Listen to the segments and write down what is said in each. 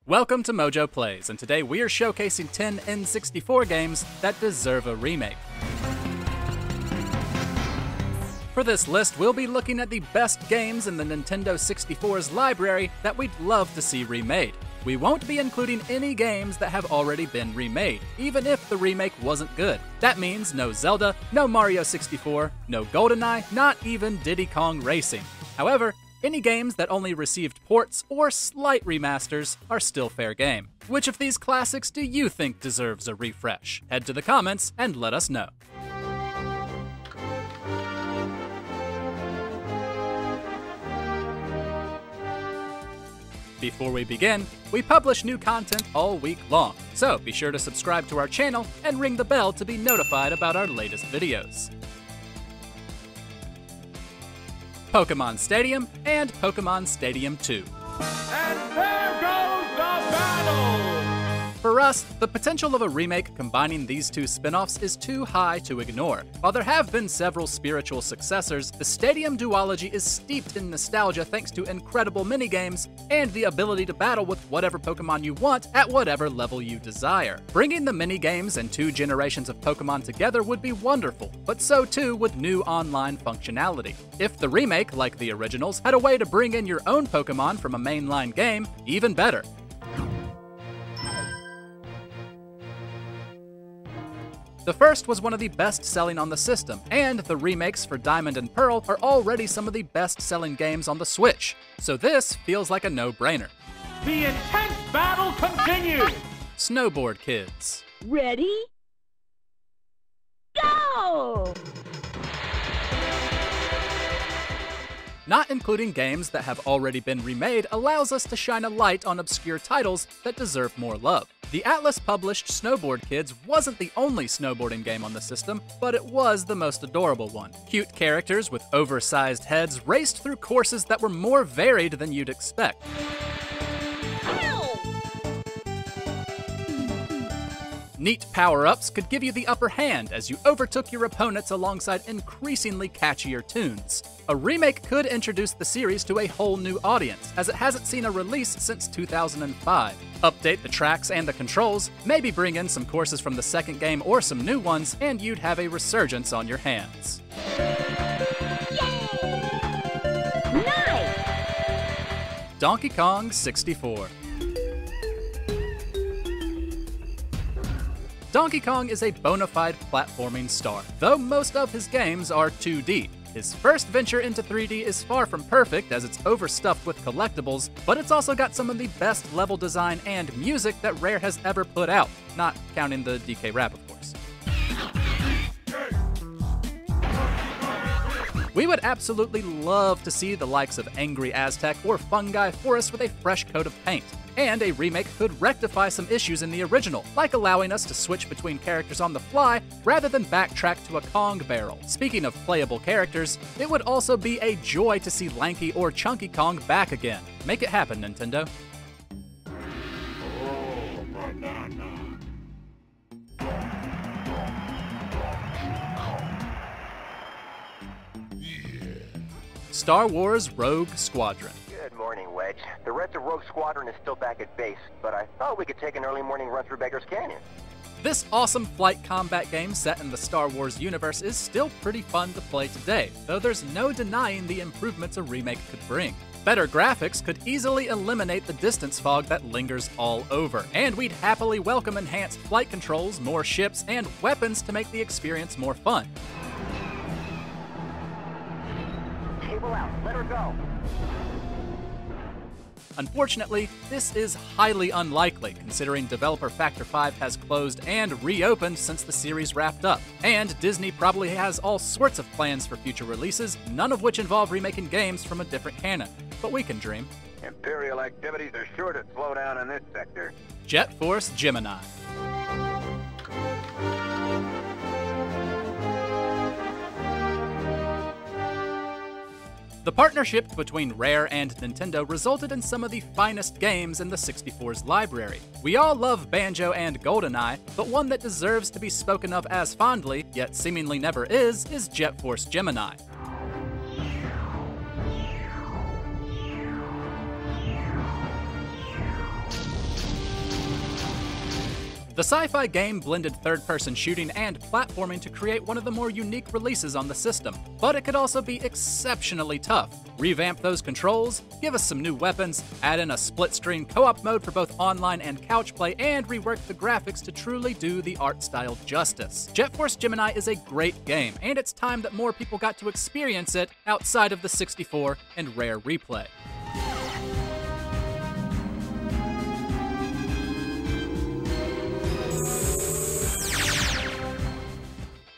Welcome to MojoPlays, and today we are showcasing 10 N64 games that deserve a remake. For this list, we'll be looking at the best games in the Nintendo 64's library that we'd love to see remade. We won't be including any games that have already been remade, even if the remake wasn't good. That means no Zelda, no Mario 64, no GoldenEye, not even Diddy Kong Racing. However, any games that only received ports or slight remasters are still fair game. Which of these classics do you think deserves a refresh? Head to the comments and let us know. Before we begin, we publish new content all week long, so be sure to subscribe to our channel and ring the bell to be notified about our latest videos. Pokemon Stadium and Pokemon Stadium 2. And there goes the battle! For us, the potential of a remake combining these two spin-offs is too high to ignore. While there have been several spiritual successors, the Stadium duology is steeped in nostalgia thanks to incredible minigames and the ability to battle with whatever Pokemon you want at whatever level you desire. Bringing the minigames and two generations of Pokemon together would be wonderful, but so too would new online functionality. If the remake, like the originals, had a way to bring in your own Pokemon from a mainline game, even better. The first was one of the best-selling on the system, and the remakes for Diamond and Pearl are already some of the best-selling games on the Switch, so this feels like a no-brainer. The intense battle continues! Snowboard Kids. Ready? Go! Not including games that have already been remade allows us to shine a light on obscure titles that deserve more love. The Atlas-published Snowboard Kids wasn't the only snowboarding game on the system, but it was the most adorable one. Cute characters with oversized heads raced through courses that were more varied than you'd expect. Neat power-ups could give you the upper hand as you overtook your opponents alongside increasingly catchier tunes. A remake could introduce the series to a whole new audience, as it hasn't seen a release since 2005. Update the tracks and the controls, maybe bring in some courses from the second game or some new ones, and you'd have a resurgence on your hands. Nice! Donkey Kong 64. Donkey Kong is a bona fide platforming star, though most of his games are 2D. His first venture into 3D is far from perfect as it's overstuffed with collectibles, but it's also got some of the best level design and music that Rare has ever put out, not counting the DK rap, of course. We would absolutely love to see the likes of Angry Aztec or Fungi Forest with a fresh coat of paint. And a remake could rectify some issues in the original, like allowing us to switch between characters on the fly rather than backtrack to a Kong barrel. Speaking of playable characters, it would also be a joy to see Lanky or Chunky Kong back again. Make it happen, Nintendo. Star Wars Rogue Squadron. Good morning, Wedge. The rest of Rogue Squadron is still back at base, but I thought we could take an early morning run through Beggar's Canyon. This awesome flight combat game set in the Star Wars universe is still pretty fun to play today, though there's no denying the improvements a remake could bring. Better graphics could easily eliminate the distance fog that lingers all over, and we'd happily welcome enhanced flight controls, more ships, and weapons to make the experience more fun. Cable out. Let her go. Unfortunately, this is highly unlikely, considering developer Factor 5 has closed and reopened since the series wrapped up. And Disney probably has all sorts of plans for future releases, none of which involve remaking games from a different canon. But we can dream. Imperial activities are sure to slow down in this sector. Jet Force Gemini. The partnership between Rare and Nintendo resulted in some of the finest games in the 64's library. We all love Banjo and GoldenEye, but one that deserves to be spoken of as fondly, yet seemingly never is Jet Force Gemini. The sci-fi game blended third-person shooting and platforming to create one of the more unique releases on the system, but it could also be exceptionally tough. Revamp those controls, give us some new weapons, add in a split-screen co-op mode for both online and couch play, and rework the graphics to truly do the art style justice. Jet Force Gemini is a great game, and it's time that more people got to experience it outside of the 64 and Rare Replay.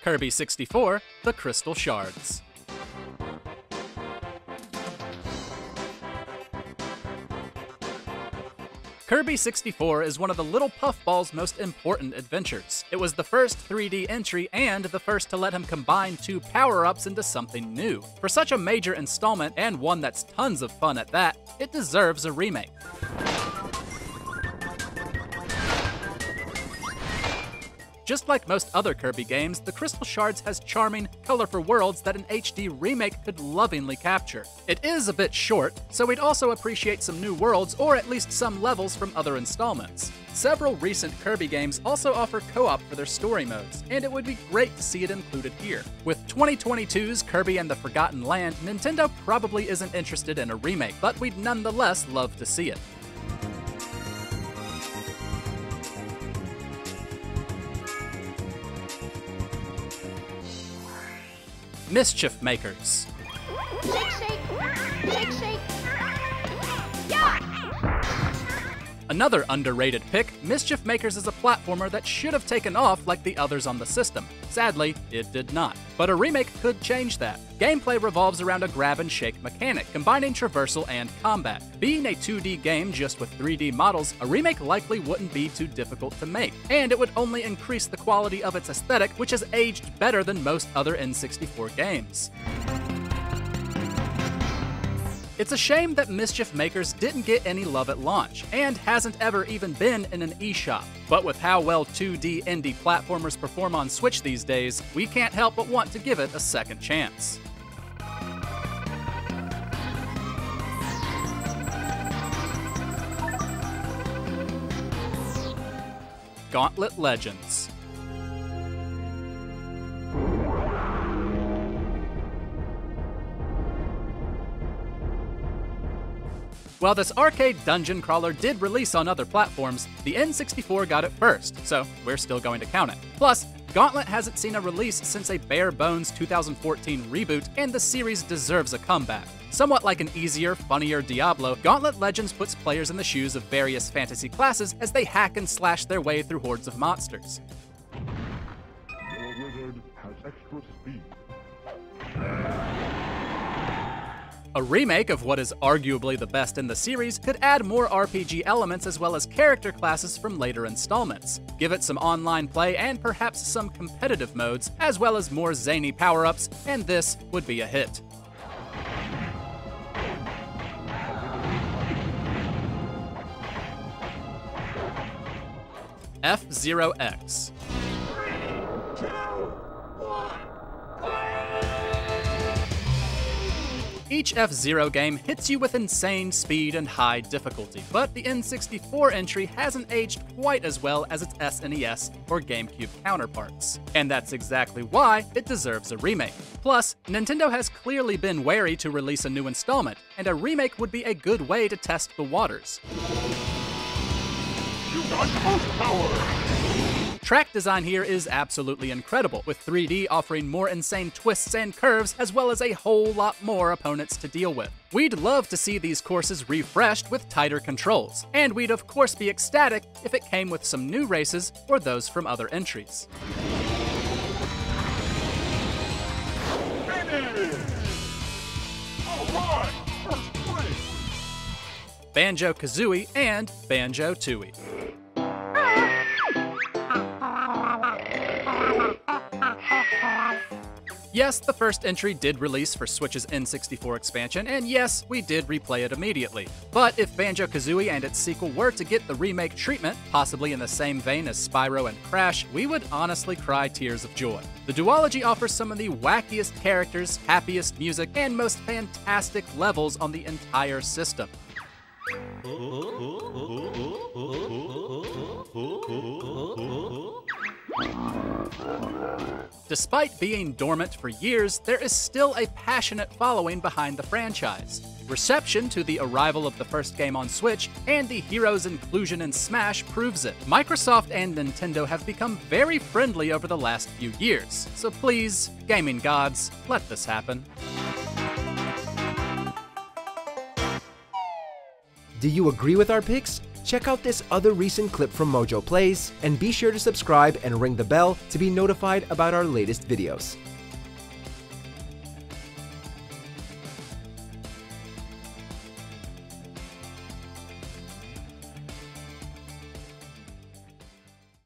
Kirby 64, The Crystal Shards. Kirby 64 is one of the little puffball's most important adventures. It was the first 3D entry and the first to let him combine two power-ups into something new. For such a major installment, and one that's tons of fun at that, it deserves a remake. Just like most other Kirby games, the Crystal Shards has charming, colorful worlds that an HD remake could lovingly capture. It is a bit short, so we'd also appreciate some new worlds or at least some levels from other installments. Several recent Kirby games also offer co-op for their story modes, and it would be great to see it included here. With 2022's Kirby and the Forgotten Land, Nintendo probably isn't interested in a remake, but we'd nonetheless love to see it. Mischief Makers. Shake, shake, shake, shake. Yeah! Another underrated pick, Mischief Makers is a platformer that should have taken off like the others on the system. Sadly, it did not. But a remake could change that. Gameplay revolves around a grab-and-shake mechanic, combining traversal and combat. Being a 2D game just with 3D models, a remake likely wouldn't be too difficult to make, and it would only increase the quality of its aesthetic, which has aged better than most other N64 games. It's a shame that Mischief Makers didn't get any love at launch, and hasn't ever even been in an eShop. But with how well 2D indie platformers perform on Switch these days, we can't help but want to give it a second chance. Gauntlet Legends. While this arcade dungeon crawler did release on other platforms, the N64 got it first, so we're still going to count it. Plus, Gauntlet hasn't seen a release since a bare-bones 2014 reboot, and the series deserves a comeback. Somewhat like an easier, funnier Diablo, Gauntlet Legends puts players in the shoes of various fantasy classes as they hack and slash their way through hordes of monsters. Your wizard has extra speed. A remake of what is arguably the best in the series could add more RPG elements as well as character classes from later installments. Give it some online play and perhaps some competitive modes, as well as more zany power-ups, and this would be a hit. F-Zero X. Each F-Zero game hits you with insane speed and high difficulty, but the N64 entry hasn't aged quite as well as its SNES or GameCube counterparts. And that's exactly why it deserves a remake. Plus, Nintendo has clearly been wary to release a new installment, and a remake would be a good way to test the waters. You got ghost power! Track design here is absolutely incredible, with 3D offering more insane twists and curves, as well as a whole lot more opponents to deal with. We'd love to see these courses refreshed with tighter controls, and we'd of course be ecstatic if it came with some new races or those from other entries. Alright, first place! Banjo-Kazooie and Banjo-Tooie. Yes, the first entry did release for Switch's N64 expansion, and yes, we did replay it immediately. But if Banjo-Kazooie and its sequel were to get the remake treatment, possibly in the same vein as Spyro and Crash, we would honestly cry tears of joy. The duology offers some of the wackiest characters, happiest music, and most fantastic levels on the entire system. Despite being dormant for years, there is still a passionate following behind the franchise. Reception to the arrival of the first game on Switch and the hero's inclusion in Smash proves it. Microsoft and Nintendo have become very friendly over the last few years, so please, gaming gods, let this happen. Do you agree with our picks? Check out this other recent clip from MojoPlays, and be sure to subscribe and ring the bell to be notified about our latest videos.